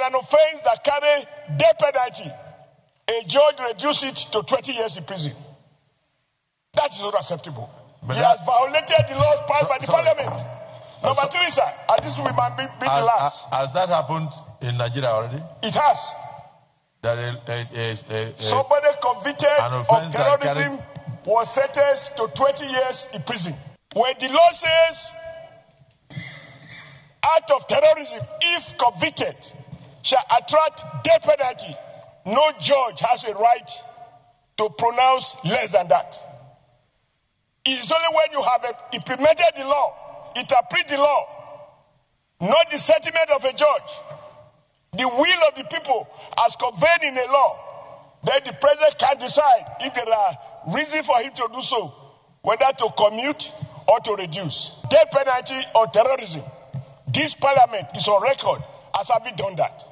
at an offense that carry death penalty, a judge reduce it to 20 years in prison. That is not acceptable. He has violated the laws passed by the parliament. Number three, sir, and this will be the last. Has that happened in Nigeria already? It has. Somebody convicted of terrorism was sentenced to 20 years in prison. When the law says, act of terrorism, if convicted, shall attract death penalty, no judge has a right to pronounce less than that. It is only when you have implemented the law, interpret the law, not the sentiment of a judge, the will of the people as conveyed in a law, then the president can decide if there are reasons for him to do so, whether to commute or to reduce. Death penalty or terrorism. This parliament is on record as having done that.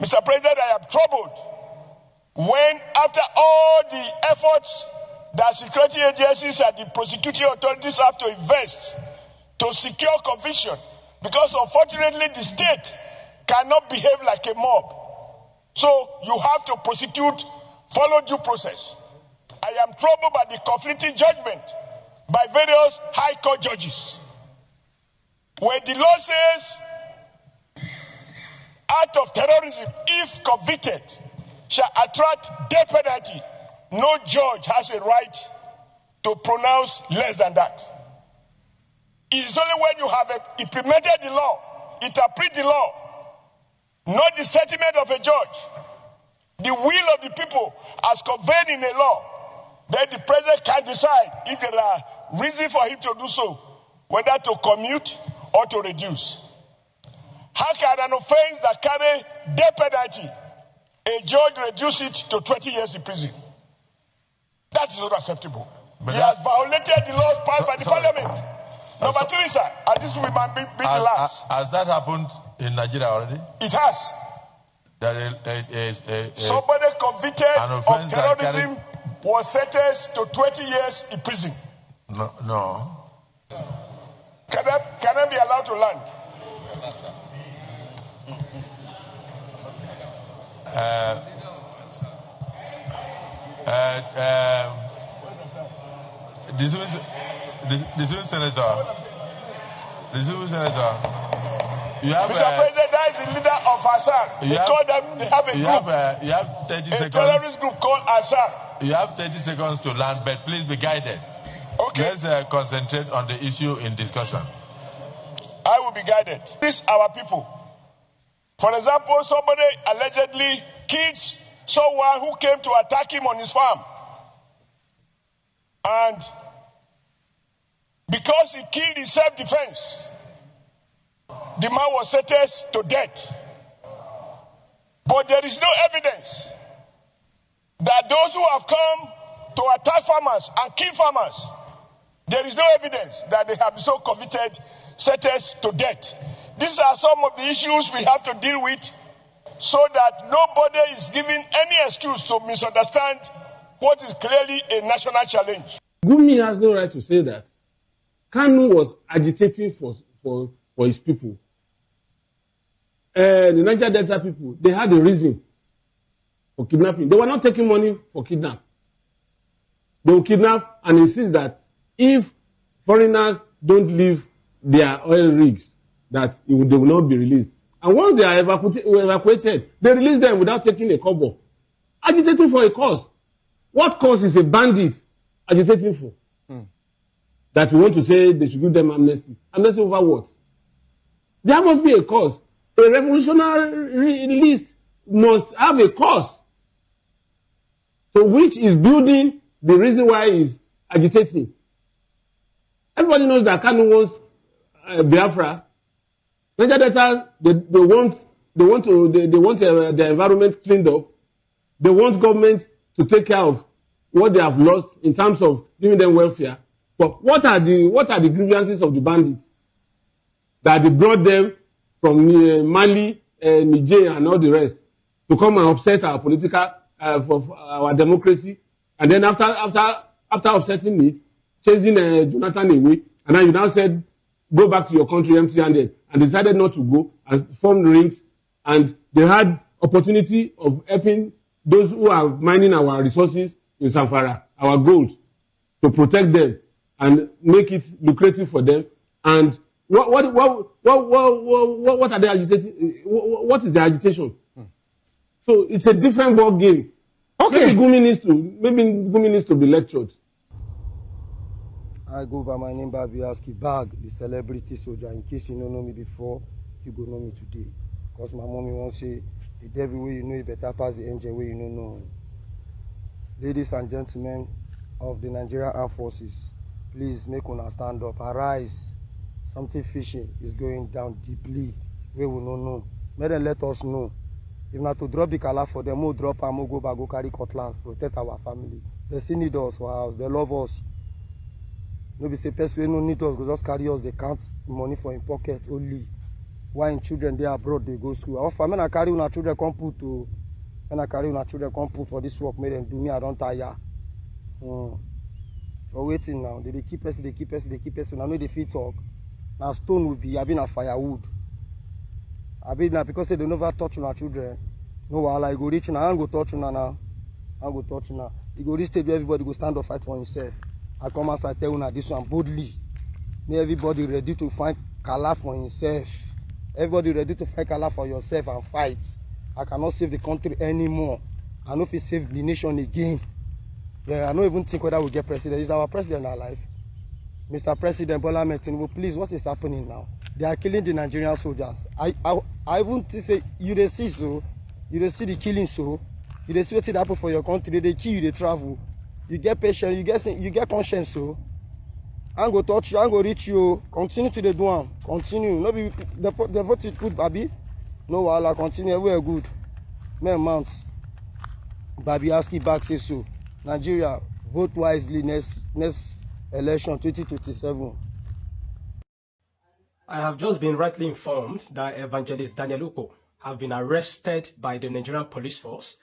Mr. President, I am troubled when, after all the efforts that security agencies and the prosecuting authorities have to invest to secure conviction, because unfortunately the state cannot behave like a mob. So you have to prosecute, follow due process. I am troubled by the conflicting judgment by various high court judges. Where the law says, act of terrorism, if convicted, shall attract death penalty, no judge has a right to pronounce less than that. It is only when you have implemented the law, interpret the law, not the sentiment of a judge, the will of the people as conveyed in a law, then the president can decide if there are reasons for him to do so, whether to commute or to reduce. How can an offense that carry death penalty, a judge reduce it to 20 years in prison? That is not acceptable. He has violated the laws passed by the parliament. Number three, sir, and this will be the last. Has that happened in Nigeria already? It has. Somebody convicted of terrorism was sentenced to 20 years in prison. No. Can I be allowed to land? The civil senator, you have, Mr. President, that is the leader of Assad. They have a group. You have 30 seconds. A terrorist group called Assad. You have 30 seconds to land, but please be guided. Okay. Let's concentrate on the issue in discussion. I will be guided. These our people. For example, somebody allegedly killed someone who came to attack him on his farm. And because he killed in self-defense, the man was sentenced to death. But there is no evidence that those who have come to attack farmers and kill farmers, there is no evidence that they have been so convicted, sentenced to death. These are some of the issues we have to deal with so that nobody is given any excuse to misunderstand what is clearly a national challenge. Gumi has no right to say that. Kanu was agitating for his people. The Niger Delta people, they had a reason for kidnapping. They were not taking money for kidnap. They will kidnap and insist that if foreigners don't leave their oil rigs, that they will not be released. And once they are evacuated, they release them without taking a kobo. Agitating for a cause. What cause is a bandit agitating for? That we want to say they should give them amnesty. Amnesty over what? There must be a cause. A revolutionary list must have a cause. So which is building the reason why he's agitating. Everybody knows that Kanu wants Biafra. Niger Delta, they want the environment cleaned up. They want government to take care of what they have lost in terms of giving them welfare. But what are the grievances of the bandits that they brought them from Mali, Niger, and all the rest to come and upset our political, for our democracy, and then after upsetting it, chasing Jonathan away, and now you now said go back to your country empty-handed, and decided not to go and formed rings, and they had opportunity of helping those who are mining our resources in Zamfara, our gold, to protect them and make it lucrative for them. And what are they agitating? What is the agitation? So it's a different ball game. Okay. Maybe Gumi needs to be lectured. I go by my name Babiaski Bag, the celebrity soldier. In case you don't know me before, you go know me today. Because my mommy won't say, the devil way you know it better pass the angel way you don't know. Ladies and gentlemen of the Nigerian Armed Forces, please make una stand up, arise. Something fishy is going down deeply. We will not know. May them let us know. If not to drop the color for them, we'll drop and we'll go back, go carry cutlass, protect our family. They still need us for our house. They love us. Nobody say person no need us, go just carry us. They count money for in pocket only. Why in children they abroad they go school? Our family I carry una children come put to. When I carry una children come put for this work, make them do me. I don't tire. For waiting now, they keep us. I know they fit talk. Now stone will be. I been a firewood. I been now because they don't never touch una children. No while I go reach now, I don't go touch una now. I don't go touch una. You go reach stage where everybody go stand up fight for himself. I come outside tell una this one boldly. May everybody ready to fight Kala for himself. Everybody ready to fight Kala for yourself and fight. I cannot save the country anymore. I know if we save the nation again. Yeah, I don't even think whether we get president. Is our president alive? Mr. President Bola Ahmed Tinubu, please, what is happening now? They are killing the Nigerian soldiers. I even say you see so, you see the killing so, you see what happen for your country. They kill you, they travel. You get patient, you get conscience so. I'm go touch you, I'm go reach you. Continue to the do one. Continue. No be the vote is good, baby. No wahala, continue. We are good. Men mount. Babiaski back say so. Nigeria, vote wisely next election 2027. I have just been rightly informed that Evangelist Daniel Uko have been arrested by the Nigerian police force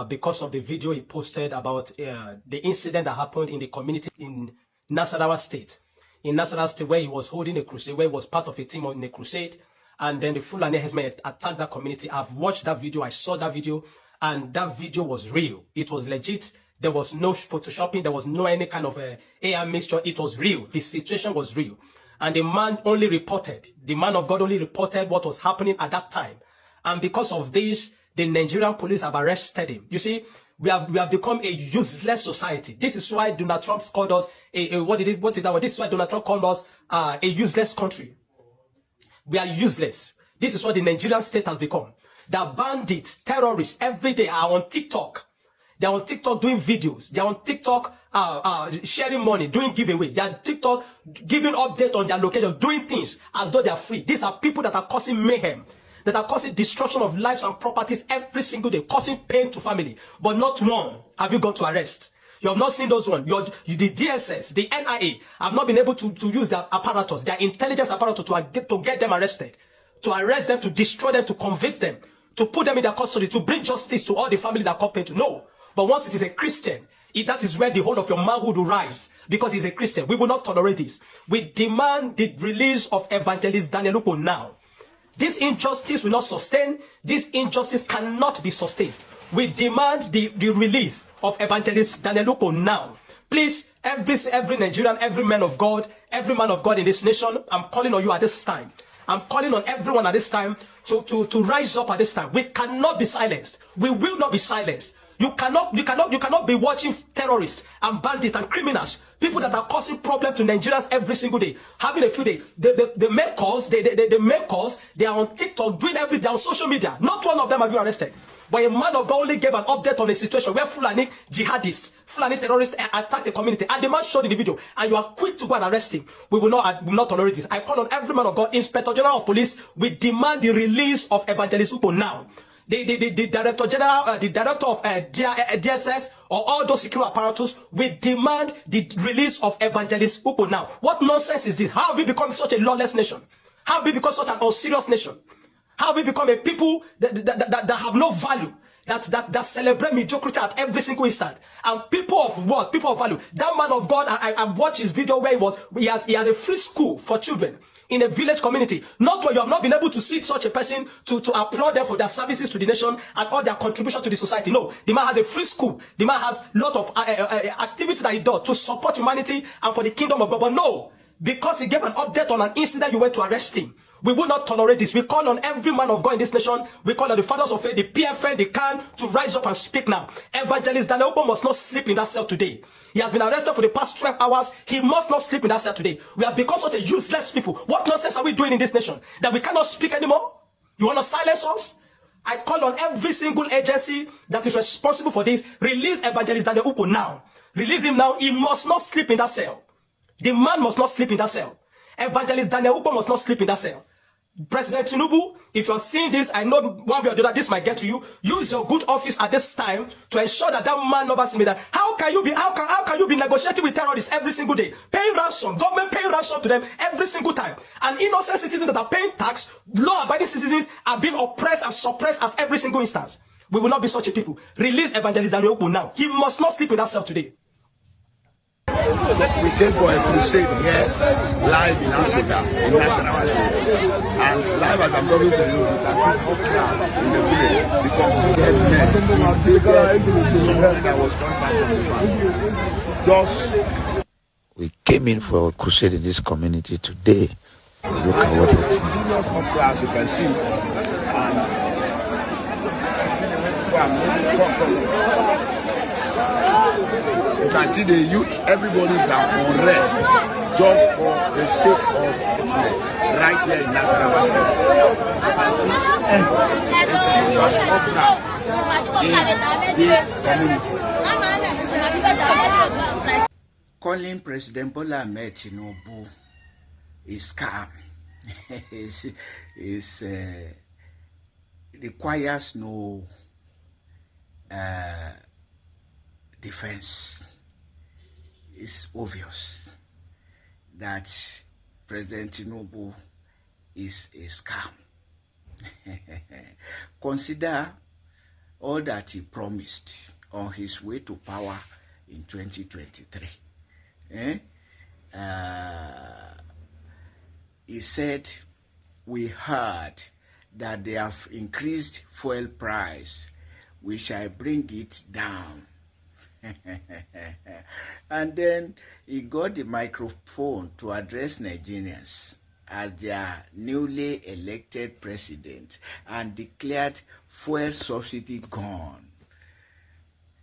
because of the video he posted about the incident that happened in the community in Nasarawa State. In Nasarawa State, where he was holding a crusade, where he was part of a team in a crusade, and then the Fulani herdsmen attacked that community. I've watched that video, I saw that video, and that video was real. It was legit. There was no photoshopping, there was no any kind of AI mixture. It was real. The situation was real. And the man only reported, the man of God only reported what was happening at that time. And because of this, the Nigerian police have arrested him. You see, we have become a useless society. This is why Donald Trump called us this is why Donald Trump called us a useless country. We are useless. This is what the Nigerian state has become. The bandits, terrorists, every day are on TikTok. They're on TikTok doing videos. They're on TikTok sharing money, doing giveaway. They're on TikTok giving updates on their location, doing things as though they're free. These are people that are causing mayhem, that are causing destruction of lives and properties every single day, causing pain to family. But not one have you gone to arrest. You have not seen those ones. The DSS, the NIA have not been able to use their apparatus, their intelligence apparatus to get them arrested, to arrest them, to destroy them, to convict them, to put them in their custody, to bring justice to all the family that come to know. But once it is a Christian, that is where the whole of your manhood will rise, because he's a Christian. We will not tolerate this. We demand the release of Evangelist Daniel Uko now. This injustice will not sustain. This injustice cannot be sustained. We demand the release of Evangelist Daniel Uko now. Please, every Nigerian, every man of God in this nation, I'm calling on you at this time. I'm calling on everyone at this time to rise up at this time. We cannot be silenced. We will not be silenced. You cannot be watching terrorists and bandits and criminals, people that are causing problems to Nigerians every single day, having a few days. They make calls, they are on TikTok, doing everything, on social media. Not one of them have been arrested. But a man of God only gave an update on a situation where Fulani jihadists, Fulani terrorists attacked the community, and the man showed in the video, and you are quick to go and arrest him. We will not tolerate this. I call on every man of God, Inspector General of Police, we demand the release of Evangelist Uko now. The Director General, the Director of DSS, or all those security apparatus, we demand the release of Evangelist Uko now. What nonsense is this? How have we become such a lawless nation? How have we become such an unserious nation? How have we become a people that have no value, that celebrate mediocrity at every single instant? And people of what? People of value. That man of God, I've watched his video where he has a free school for children. in a village community, not where you have not been able to see such a person to applaud them for their services to the nation and all their contribution to the society. No, the man has a free school. The man has a lot of activities that he does to support humanity and for the kingdom of God. But no, because he gave an update on an incident, you went to arrest him. We will not tolerate this. We call on every man of God in this nation. We call on the fathers of faith, the PFN, the CAN, to rise up and speak now. Evangelist Daniel Obo must not sleep in that cell today. He has been arrested for the past 12 hours. He must not sleep in that cell today. We have become such a useless people. What nonsense are we doing in this nation? That we cannot speak anymore? You want to silence us? I call on every single agency that is responsible for this. Release Evangelist Daniel Obo now. Release him now. He must not sleep in that cell. The man must not sleep in that cell. Evangelist Daniel Obo must not sleep in that cell. President Tinubu, if you are seeing this, I know one way or the other this might get to you. Use your good office at this time to ensure that that man never see me. That how can you be negotiating with terrorists every single day, paying ransom, government paying ransom to them every single time, and innocent citizens that are paying tax, law-abiding citizens are being oppressed and suppressed as every single instance. We will not be such a people. Release Evangelist Daniel Obo now. He must not sleep in that cell today. We came for a crusade here, live in Africa, in Nasarawa State. And live as I'm talking to you, you can see up in the village because we had something that was coming back from the farm. We came in for a crusade in this community today. Look at what it is. As you can see, you can see the youth, everybody is on rest just for the sake of its right here in Nasarawa State. A serious uproar in this community. Calling President Bola Ahmed Tinubu is scam. Requires no defense. It's obvious that President Tinubu is a scam. Consider all that he promised on his way to power in 2023. He said, we heard that they have increased fuel price. We shall bring it down. And then he got the microphone to address Nigerians as their newly elected president and declared fuel subsidy gone.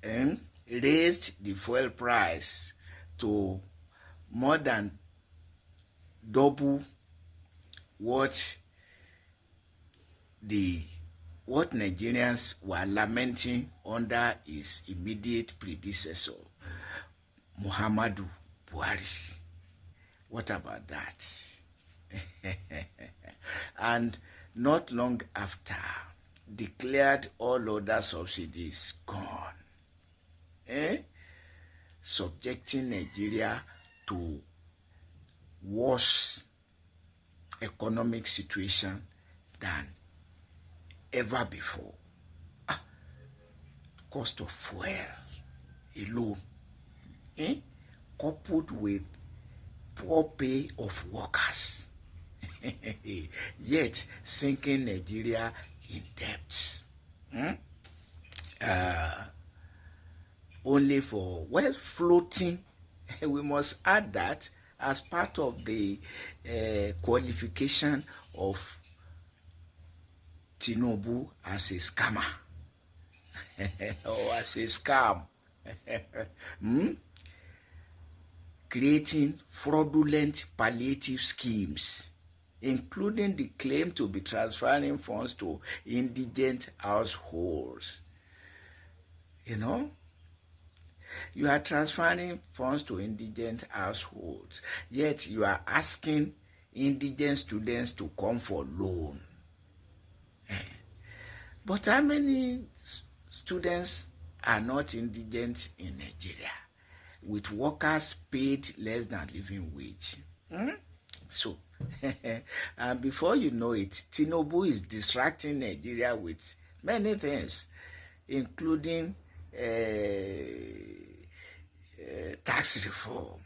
And raised the fuel price to more than double what Nigerians were lamenting under his immediate predecessor, Muhammadu Buhari. What about that? And not long after, declared all other subsidies gone, subjecting Nigeria to worse economic situation than ever before. Cost of fuel alone, coupled with poor pay of workers, yet sinking Nigeria in debt. Only for, well, floating. We must add that as part of the qualification of Tinubu as a scammer or as a scam, creating fraudulent palliative schemes, including the claim to be transferring funds to indigent households. You are transferring funds to indigent households, yet you are asking indigent students to come for loan. But how many students are not indigent in Nigeria, with workers paid less than living wage? So, and before you know it, Tinubu is distracting Nigeria with many things, including tax reform,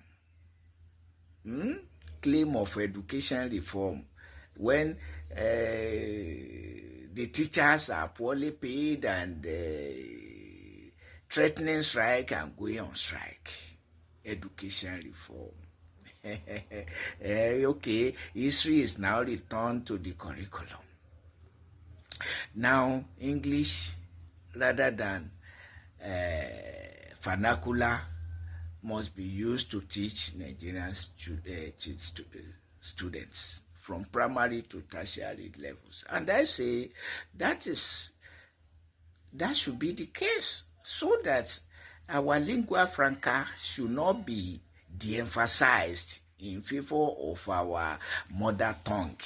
claim of education reform when the teachers are poorly paid and threatening strike and going on strike? Education reform. Okay, history is now returned to the curriculum. Now, English rather than vernacular must be used to teach Nigerian students from primary to tertiary levels. And I say that should be the case, so that our lingua franca should not be de-emphasized in favor of our mother tongue.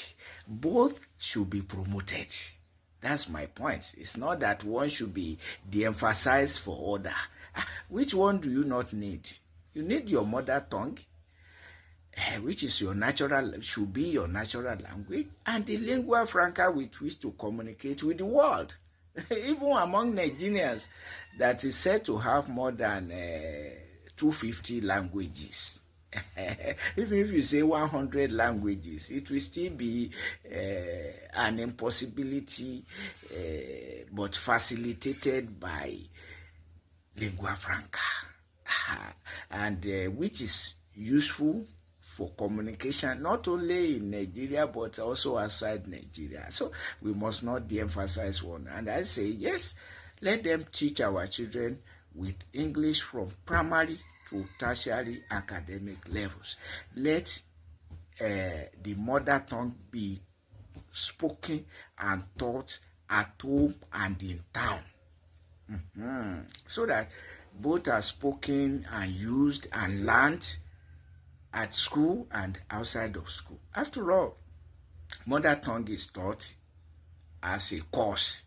Both should be promoted. That's my point. It's not that one should be de-emphasized for other. Which one do you not need? You need your mother tongue, which is should be your natural language, and the lingua franca with which to communicate with the world. Even among Nigerians, that is said to have more than 250 languages. Even if you say 100 languages, it will still be an impossibility, but facilitated by lingua franca, and which is useful for communication not only in Nigeria but also outside Nigeria. So we must not de-emphasize one. And I say, yes, let them teach our children with English from primary to tertiary academic levels. Let the mother tongue be spoken and taught at home and in town. So that both are spoken and used and learned at school and outside of school. After all, mother tongue is taught as a course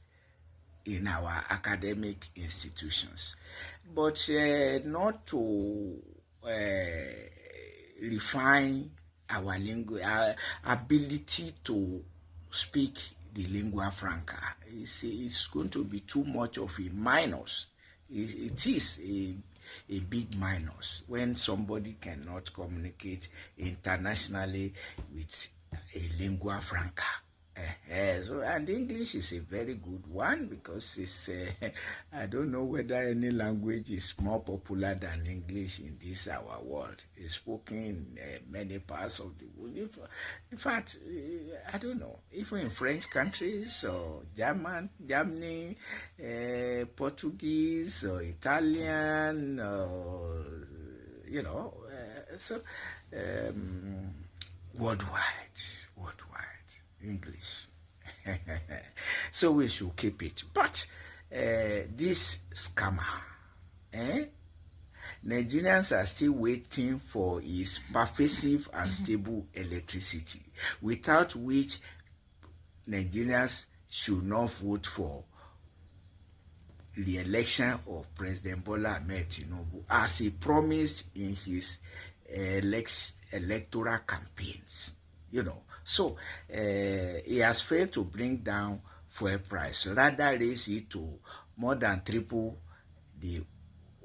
in our academic institutions, but not to refine our ability to speak the lingua franca. It's going to be too much of a minus. It is a big minus when somebody cannot communicate internationally with a lingua franca. So, and English is a very good one because it's I don't know whether any language is more popular than English in this our world. It's spoken in many parts of the world. In fact, I don't know, even in French countries or Germany, Portuguese or Italian, or worldwide English. So we should keep it. But this scammer, Nigerians are still waiting for his pervasive and stable electricity, without which Nigerians should not vote for the election of President Bola Ahmed Tinubu, as he promised in his electoral campaigns. So he has failed to bring down fuel price, rather raise it to more than triple the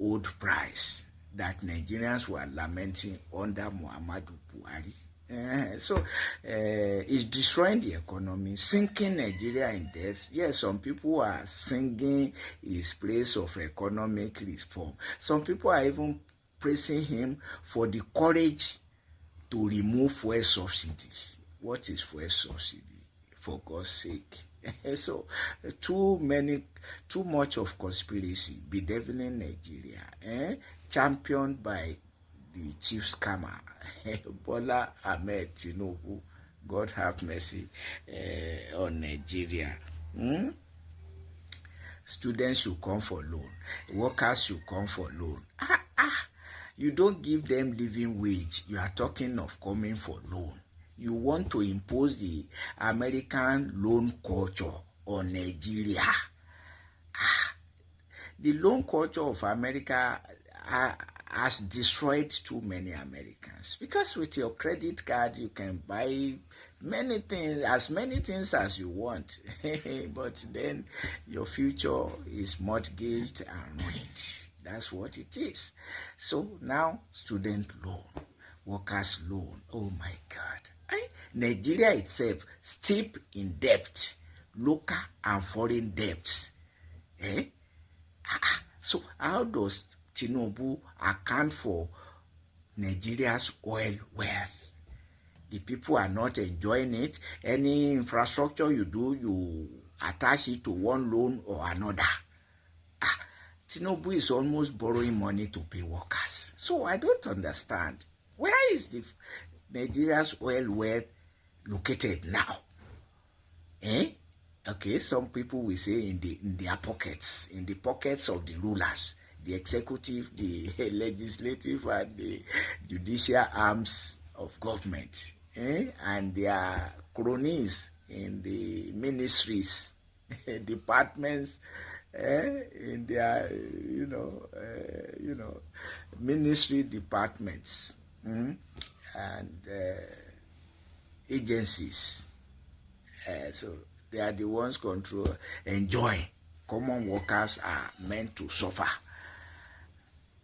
old price that Nigerians were lamenting under Muhammadu Buhari. So it's destroying the economy, sinking Nigeria in debt. Yes, some people are singing his praise of economic reform. Some people are even praising him for the courage to remove fuel subsidy. What is fuel subsidy, for God's sake? So too much of conspiracy bedeviling Nigeria, championed by the chief scammer Bola Ahmed Tinubu. God have mercy on Nigeria. Students should come for loan. Workers should come for loan. You don't give them living wage. You are talking of coming for loan. You want to impose the American loan culture on Nigeria. The loan culture of America has destroyed too many Americans, because with your credit card you can buy many things as you want, but then your future is mortgaged and ruined. That's what it is. So now, student loan. workers' loan. Oh my God. Nigeria itself steep in debt, local and foreign debts. So how does Tinubu account for Nigeria's oil wealth? The people are not enjoying it. Any infrastructure you do, you attach it to one loan or another. Tinubu is almost borrowing money to pay workers. So I don't understand. Where is the Nigeria's oil wealth located now? Okay, some people will say in their pockets, in the pockets of the rulers, the executive, the legislative, and the judicial arms of government, and their cronies in the ministries, departments, in their, ministry departments, and agencies. So they are the ones enjoy. Common workers are meant to suffer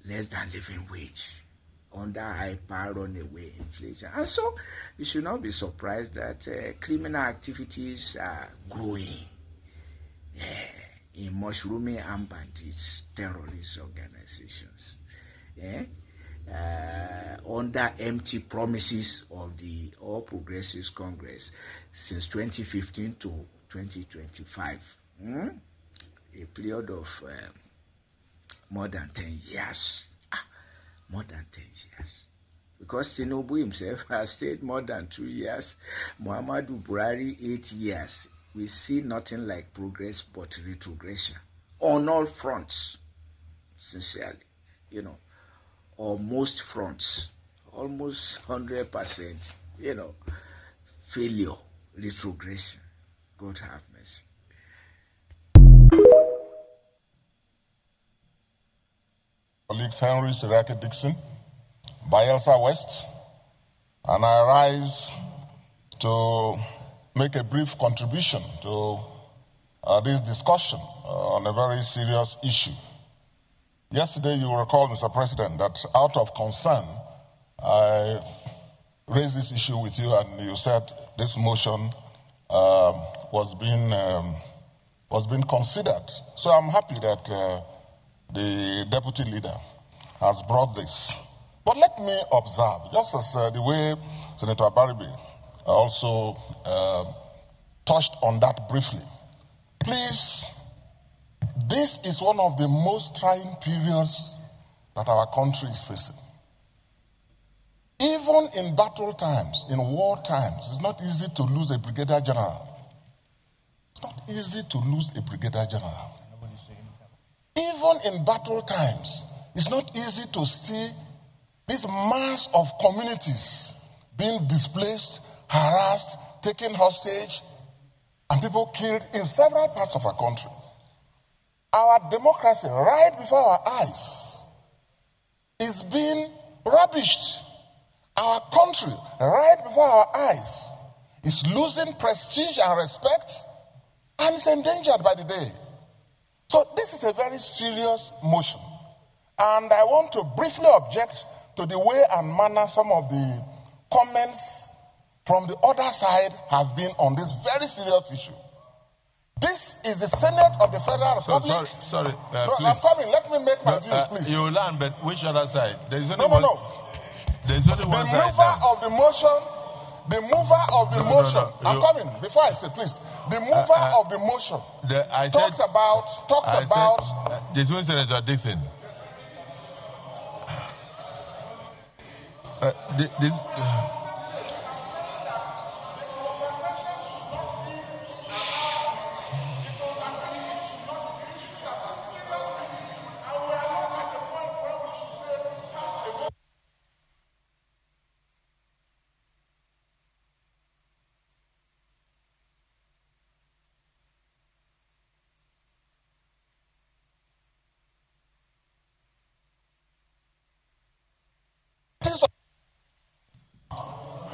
less than living wage under hyper runaway inflation. And so you should not be surprised that criminal activities are growing in mushrooming and bandits, terrorist organizations, under empty promises of the All Progressives Congress since 2015 to 2025, a period of more than 10 years. More than 10 years. Because Tinubu himself has stayed more than 2 years. Muhammadu Buhari, 8 years. We see nothing like progress but retrogression on all fronts, sincerely, on most fronts, almost 100%, failure, retrogression. God have mercy. Colleagues Henry Siraki Dixon, Bayelsa West, and I rise to make a brief contribution to this discussion on a very serious issue. Yesterday, you will recall, Mr. President, that out of concern, I raised this issue with you, and you said this motion was being considered. So I'm happy that the deputy leader has brought this. But let me observe, just as the way Senator Abaribe also touched on that briefly. Please, this is one of the most trying periods that our country is facing. Even in battle times, in war times, it's not easy to lose a brigadier general. It's not easy to lose a brigadier general. Even in battle times, it's not easy to see this mass of communities being displaced, harassed, taken hostage, and people killed in several parts of our country. Our democracy, right before our eyes, is being rubbished. Our country, right before our eyes, is losing prestige and respect, and is endangered by the day. So this is a very serious motion. And I want to briefly object to the way and manner some of the comments from the other side have been on this very serious issue. This is the Senate of the Federal Republic. Sorry, no, please. I'm coming. Let me make my views, please. You will learn, but which other side? There is only No. There is only one The side. mover of the motion. The mover of the motion. No. I'm coming. Before I say, please. The mover of the motion talked about. This one, Senator Dixon.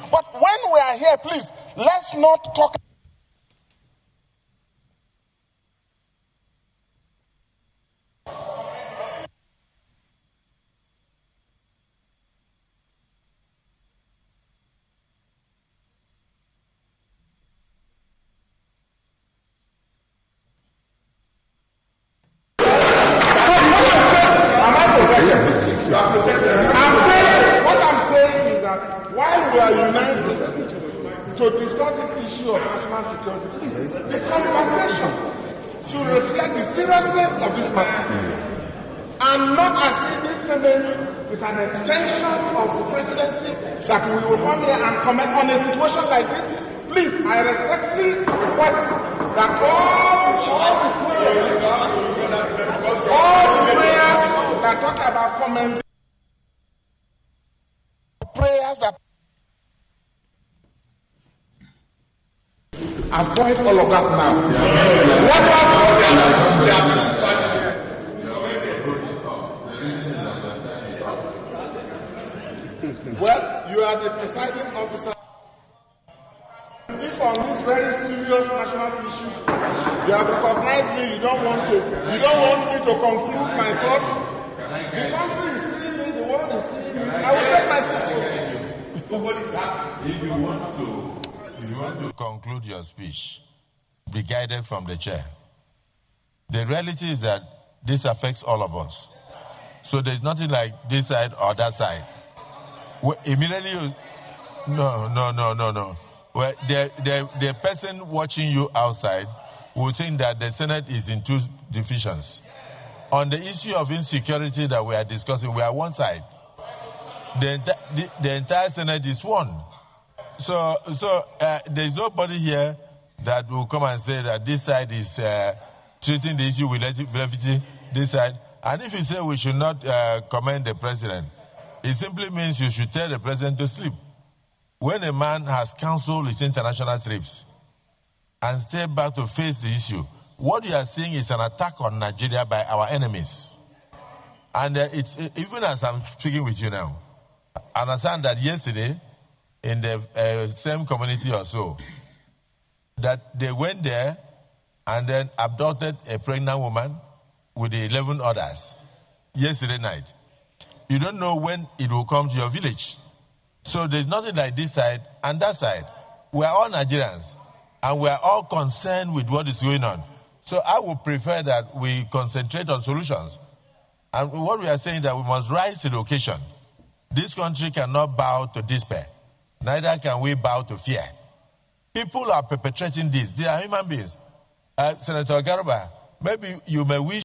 But when we are here, please, let's not talk. security. Please, the conversation should reflect the seriousness of this matter. And not as if this Senate is an extension of the presidency that we will come here and comment on a situation like this. Please, I respectfully request that all the prayers that talk about comment, Prayers are. avoid all of that now. What was well, you are the presiding officer. If on this very serious national issue you have recognized me, you don't want me to conclude my thoughts. The country is seeing me, the world is seeing me. I will take my seat. Nobody's happy. If you want to conclude your speech, be guided from the chair. The reality is that this affects all of us. So there's nothing like this side or that side. Immediately, no. Well, the person watching you outside will think that the Senate is in two divisions. On the issue of insecurity that we are discussing, we are one side. The entire Senate is one. So there's nobody here that will come and say that this side is treating the issue with levity, this side. And if you say we should not commend the president, it simply means you should tell the president to sleep. When a man has canceled his international trips and stayed back to face the issue, what you are seeing is an attack on Nigeria by our enemies. And it's even as I'm speaking with you now, I understand that yesterday, in the same community or so, that they went there and then abducted a pregnant woman with the 11 others yesterday night. You don't know when it will come to your village. So there's nothing like this side and that side. We are all Nigerians and we are all concerned with what is going on. So I would prefer that we concentrate on solutions. And what we are saying is that we must rise to the occasion. This country cannot bow to despair. Neither can we bow to fear. People are perpetrating this. They are human beings. Senator Garba, maybe you may wish